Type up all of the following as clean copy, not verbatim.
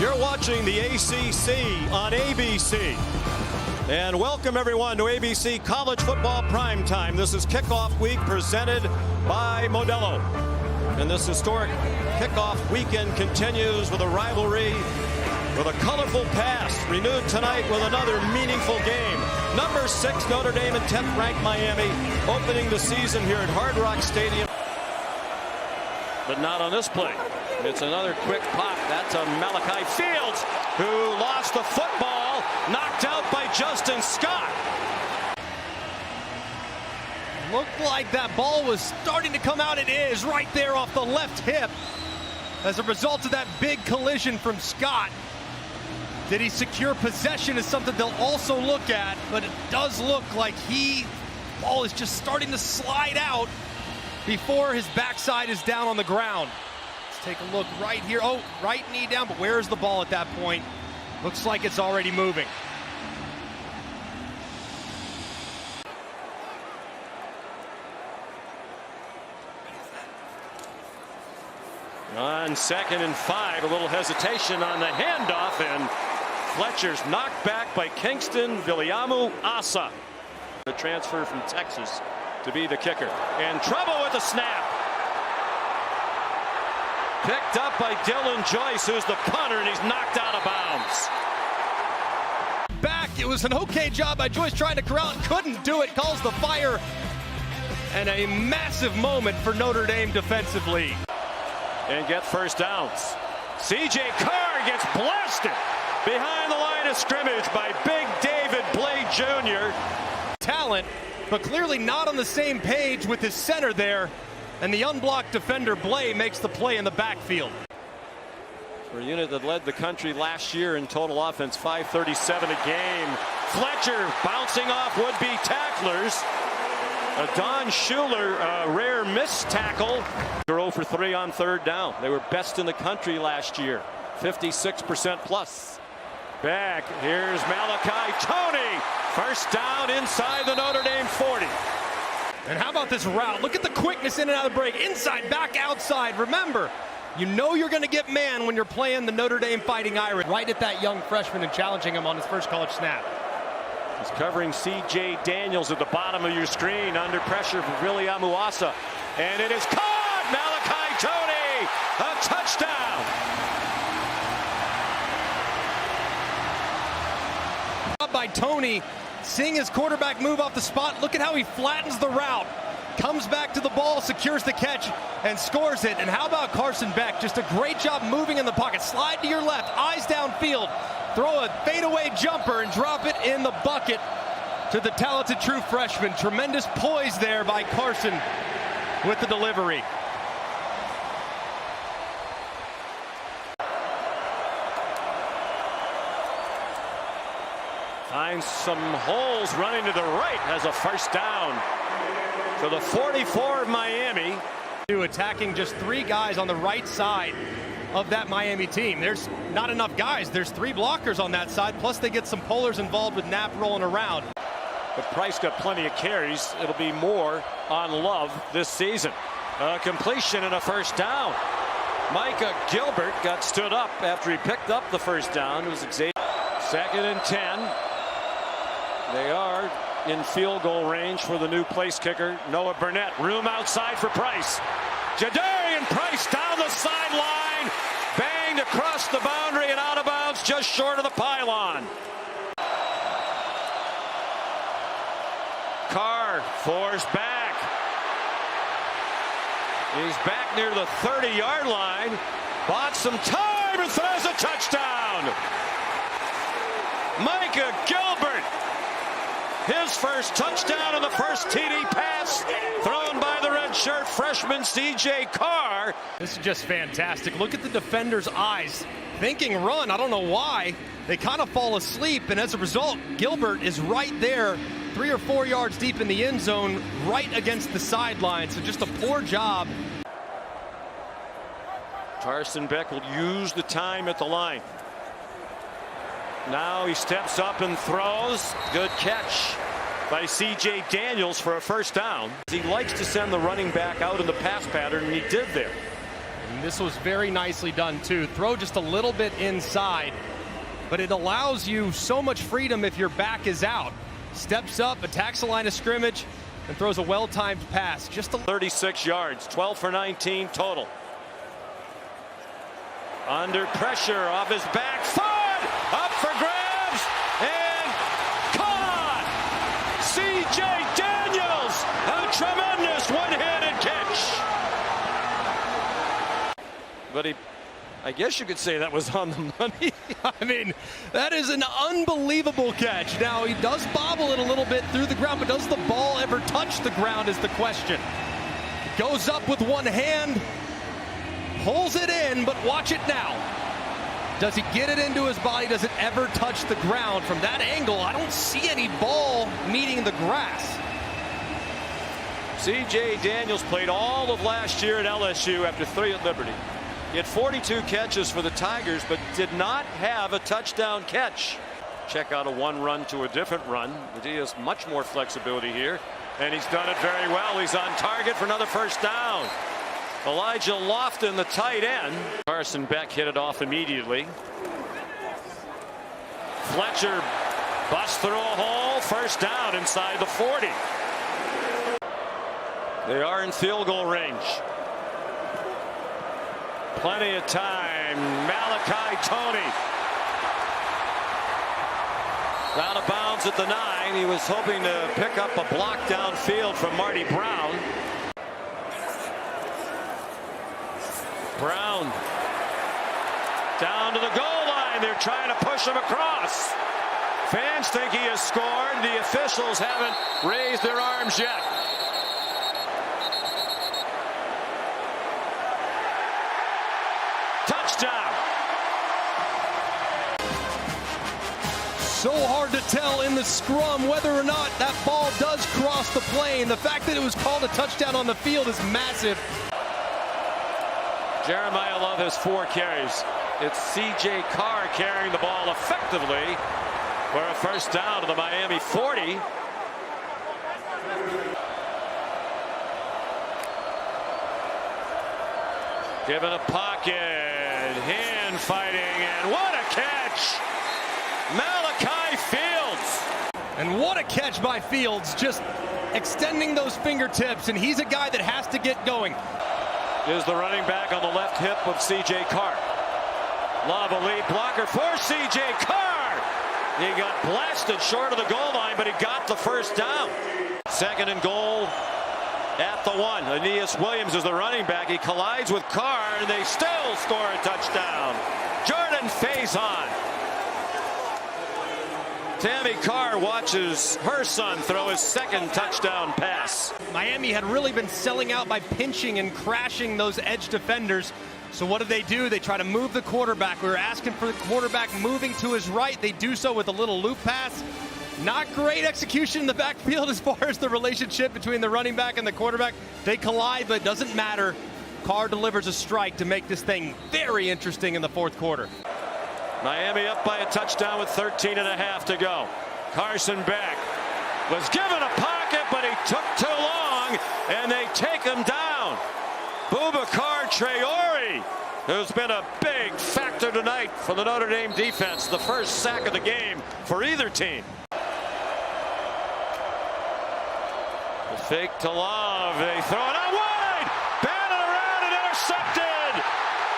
You're watching the ACC on ABC. And welcome everyone to ABC College Football Primetime. This is kickoff week presented by Modelo. And this historic kickoff weekend continues with a rivalry with a colorful past, renewed tonight with another meaningful game. Number 6 Notre Dame and 10th ranked Miami opening the season here at Hard Rock Stadium. But not on this play. It's another quick pop. That's a Malachi Fields who lost the football, knocked out by Justin Scott. Looked like that ball was starting to come out. It is right there off the left hip as a result of that big collision from Scott. Did he secure possession is something they'll also look at, but it does look like ball is just starting to slide out before his backside is down on the ground. Let's take a look right here. Oh, right knee down, but where is the ball at that point? Looks like it's already moving. On 2nd and 5, a little hesitation on the handoff, and Fletcher's knocked back by Kingston Viliamu Asa. The transfer from Texas to be the kicker. And trouble with the snap. Picked up by Dylan Joyce, who's the punter, and he's knocked out of bounds. Back, it was an okay job by Joyce trying to corral it, couldn't do it, calls the fire. And a massive moment for Notre Dame defensively. And get first downs. C.J. Carr gets blasted behind the line of scrimmage by Big David Blade Jr. Talent, but clearly not on the same page with his center there. And the unblocked defender, Blay, makes the play in the backfield. For a unit that led the country last year in total offense, 537 a game. Fletcher bouncing off would-be tacklers. Don Schuler, a rare missed tackle. 0 for 3 on 3rd down. They were best in the country last year, 56% plus. Back, here's Malachi Tony. First down inside the Notre Dame 40. And how about this route? Look at the quickness in and out of the break. Inside, back, outside. Remember, you know you're going to get man when you're playing the Notre Dame Fighting Irish. Right at that young freshman and challenging him on his first college snap. He's covering C.J. Daniels at the bottom of your screen under pressure from Viliamu Asa. And it is caught! Malachi Tony! A touchdown! By Tony, seeing his quarterback move off the spot. Look at how he flattens the route. Comes back to the ball, secures the catch, and scores it. And how about Carson Beck? Just a great job moving in the pocket. Slide to your left, eyes downfield. Throw a fadeaway jumper and drop it in the bucket to the talented true freshman. Tremendous poise there by Carson with the delivery. Finds some holes, running to the right, has a first down for the 44 of Miami. Attacking just 3 guys on the right side of that Miami team. There's not enough guys. There's 3 blockers on that side, plus they get some pullers involved with Knapp rolling around. But Price got plenty of carries. It'll be more on Love this season. Completion and a first down. Micah Gilbert got stood up after he picked up the first down. It was Xavier. 2nd and 10. They are in field goal range for the new place kicker, Noah Burnett. Room outside for Price. Jadarian Price down the sideline. Banged across the boundary and out of bounds just short of the pylon. Carr forced back. He's back near the 30-yard line. Bought some time and throws a touchdown. Micah Gilbert. His first touchdown and the first TD pass thrown by the redshirt freshman C.J. Carr. This is just fantastic. Look at the defender's eyes. Thinking run, I don't know why. They kind of fall asleep, and as a result, Gilbert is right there, 3 or 4 yards deep in the end zone, right against the sideline. So just a poor job. Carson Beck will use the time at the line. Now he steps up and throws. Good catch by C.J. Daniels for a first down. He likes to send the running back out in the pass pattern, and he did there. And this was very nicely done too. Throw just a little bit inside, but it allows you so much freedom if your back is out. Steps up, attacks the line of scrimmage, and throws a well-timed pass. Just 36 yards, 12 for 19 total. Under pressure, off his back foot, up for grabs, and caught! C.J. Daniels, a tremendous one-handed catch. But I guess you could say that was on the money. I mean, that is an unbelievable catch. Now, he does bobble it a little bit through the ground, but does the ball ever touch the ground is the question. Goes up with one hand, pulls it in, but watch it now. Does he get it into his body? Does it ever touch the ground? From that angle, I don't see any ball meeting the grass. C.J. Daniels played all of last year at LSU after 3 at Liberty. He had 42 catches for the Tigers, but did not have a touchdown catch. Check out a one run to a different run. He has much more flexibility here, and he's done it very well. He's on target for another first down. Elijah Lofton, the tight end. Carson Beck hit it off immediately. Fletcher busts through a hole. First down inside the 40. They are in field goal range. Plenty of time. Malachi Toney. Out of bounds at the 9. He was hoping to pick up a block downfield from Marty Brown. Brown down to the goal line. They're trying to push him across. Fans think he has scored. The officials haven't raised their arms yet. Touchdown. So hard to tell in the scrum whether or not that ball does cross the plane. The fact that it was called a touchdown on the field is massive. Jeremiah Love has 4 carries. It's C.J. Carr carrying the ball effectively for a first down to the Miami 40. Given a pocket, hand fighting, and what a catch! Malachi Fields. And what a catch by Fields, just extending those fingertips, and he's a guy that has to get going. Is the running back on the left hip of C.J. Carr. Love a lead blocker for C.J. Carr. He got blasted short of the goal line, but he got the first down. Second and goal at the 1. Aeneas Williams is the running back. He collides with Carr, and they still score a touchdown. Jordan Faison. Tammy Carr watches her son throw his second touchdown pass. Miami had really been selling out by pinching and crashing those edge defenders. So what do? They try to move the quarterback. We were asking for the quarterback moving to his right. They do so with a little loop pass. Not great execution in the backfield as far as the relationship between the running back and the quarterback. They collide, but it doesn't matter. Carr delivers a strike to make this thing very interesting in the fourth quarter. Miami up by a touchdown with 13.5 to go. Carson Beck was given a pocket, but he took too long, and they take him down. Boubacar Traore, who's been a big factor tonight for the Notre Dame defense. The first sack of the game for either team. The fake to Love. They throw it out wide. Batted around and intercepted.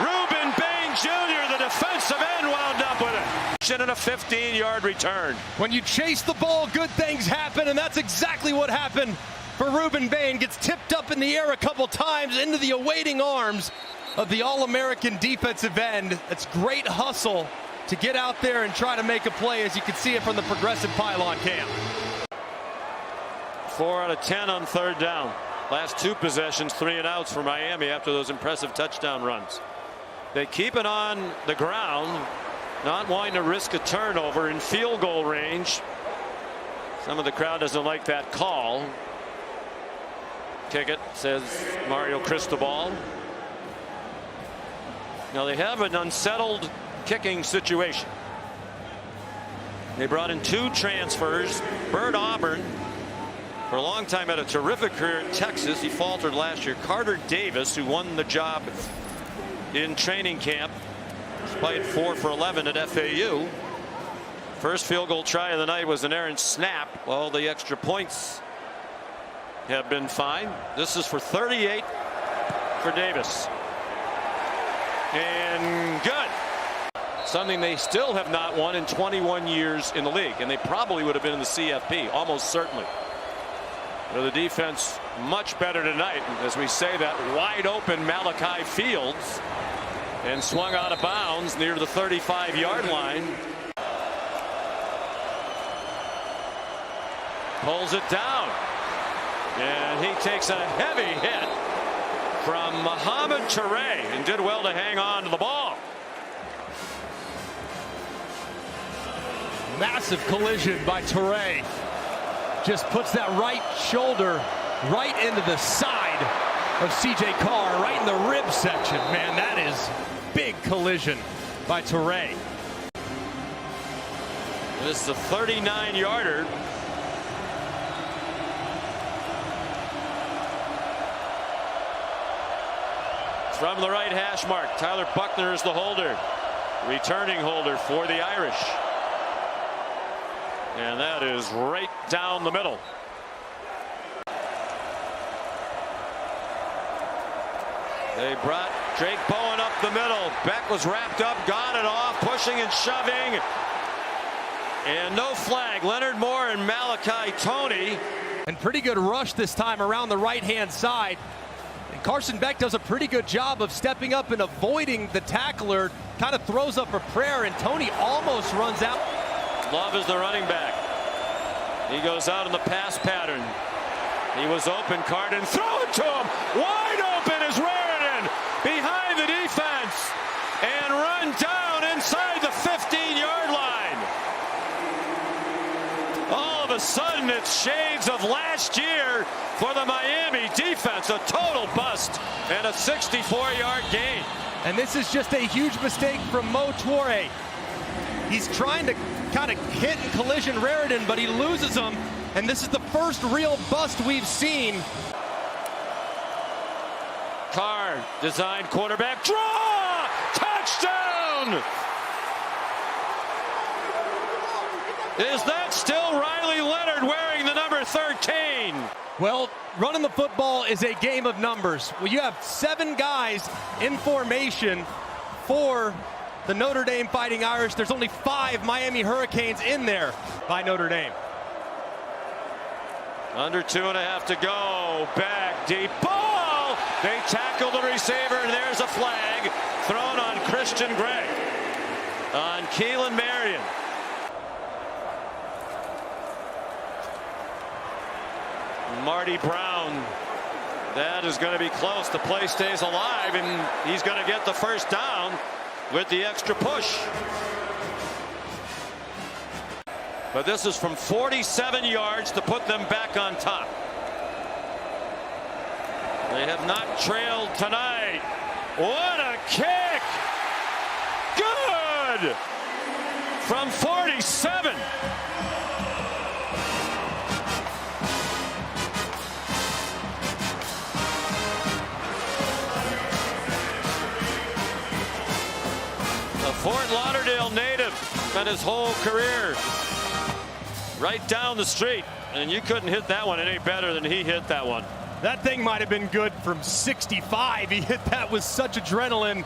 Ruben Bain Jr., the defensive end, wound up with it. And a 15-yard return. When you chase the ball, good things happen, and that's exactly what happened for Ruben Bain. Gets tipped up in the air a couple times into the awaiting arms of the All-American defensive end. It's great hustle to get out there and try to make a play, as you can see it from the progressive pylon cam. 4 out of 10 on third down. Last 2 possessions, 3 and outs for Miami after those impressive touchdown runs. They keep it on the ground, not wanting to risk a turnover in field goal range. Some of the crowd doesn't like that call. Kick it, says Mario Cristobal. Now they have an unsettled kicking situation. They brought in 2 transfers. Bert Auburn, for a long time, had a terrific career in Texas. He faltered last year. Carter Davis, who won the job in training camp. He's played 4 for 11 at FAU. First field goal try of the night was an errant snap. All the extra points have been fine. This is for 38 for Davis. And good. Something they still have not won in 21 years in the league. And they probably would have been in the CFP, almost certainly. But the defense much better tonight. As we say that, wide open Malachi Fields. And swung out of bounds near the 35-yard line. Pulls it down. And he takes a heavy hit from Mohamed Toure and did well to hang on to the ball. Massive collision by Toure. Just puts that right shoulder right into the side of C.J. Carr, right in the rib section. Man, that is big collision by Toure. This is a 39-yarder. From the right hash mark, Tyler Buckner is the holder. Returning holder for the Irish. And that is right down the middle. They brought Drake Bowen up the middle. Beck was wrapped up, got it off, pushing and shoving. And no flag. Leonard Moore and Malachi Toney. And pretty good rush this time around the right-hand side. And Carson Beck does a pretty good job of stepping up and avoiding the tackler. Kind of throws up a prayer, and Toney almost runs out. Love is the running back. He goes out in the pass pattern. He was open, Carden, throw it to him. Wide open is Raritan behind the defense and run down inside the 15-yard line. All of a sudden, it's shades of last year for the Miami defense. A total bust and a 64-yard gain. And this is just a huge mistake from Mo Toure. He's trying to kind of hit and collision Raritan, but he loses him. And this is the first real bust we've seen. Carr, designed quarterback draw, touchdown. Is that still Riley Leonard wearing the number 13? Well, running the football is a game of numbers. Well, you have 7 guys in formation for the Notre Dame Fighting Irish. There's only 5 Miami Hurricanes in there by Notre Dame. Under 2.5 to go. Back deep ball. They tackle the receiver, and there's a flag thrown on Christian Gray. On Keelan Marion. Marty Brown. That is going to be close. The play stays alive, and he's going to get the first down with the extra push. But this is from 47 yards to put them back on top. They have not trailed tonight. What a kick! Good! From 47. A Fort Lauderdale native spent his whole career right down the street, and you couldn't hit that one any better than he hit that one. That thing might have been good from 65. He hit that with such adrenaline.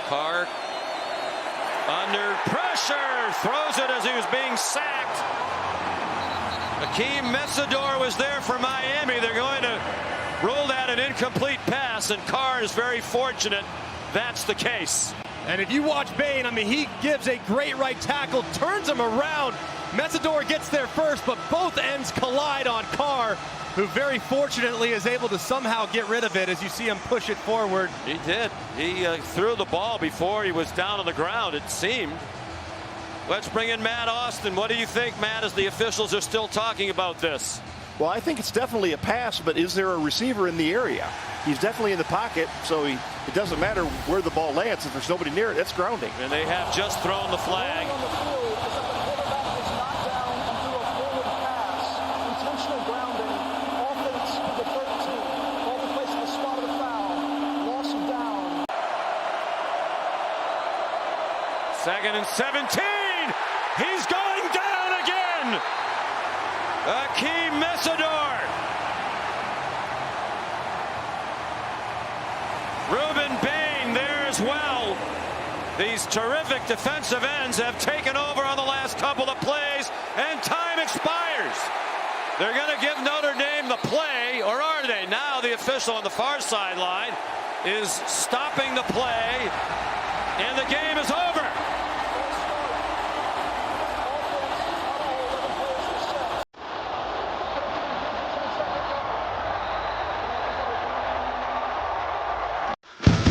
Carr under pressure, throws it as he was being sacked. Akeem Messidor was there for Miami. They're going to rule that an incomplete pass, and Carr is very fortunate that's the case. And if you watch Bain, I mean, he gives a great right tackle, turns him around. Messidor gets there first, but both ends collide on Carr, who very fortunately is able to somehow get rid of it as you see him push it forward. He did. He threw the ball before he was down on the ground, it seemed. Let's bring in Matt Austin. What do you think, Matt, as the officials are still talking about this? Well, I think it's definitely a pass, but is there a receiver in the area? He's definitely in the pocket, so it doesn't matter where the ball lands. If there's nobody near it, that's grounding. And they have just thrown the flag. 2nd and 17. He's going down again. Akeem Messidor. Reuben Bain there as well. These terrific defensive ends have taken over on the last couple of plays, and time expires. They're going to give Notre Dame the play, or are they? Now the official on the far sideline is stopping the play, and the game is over.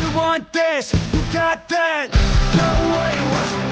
You want this, you got that. No way was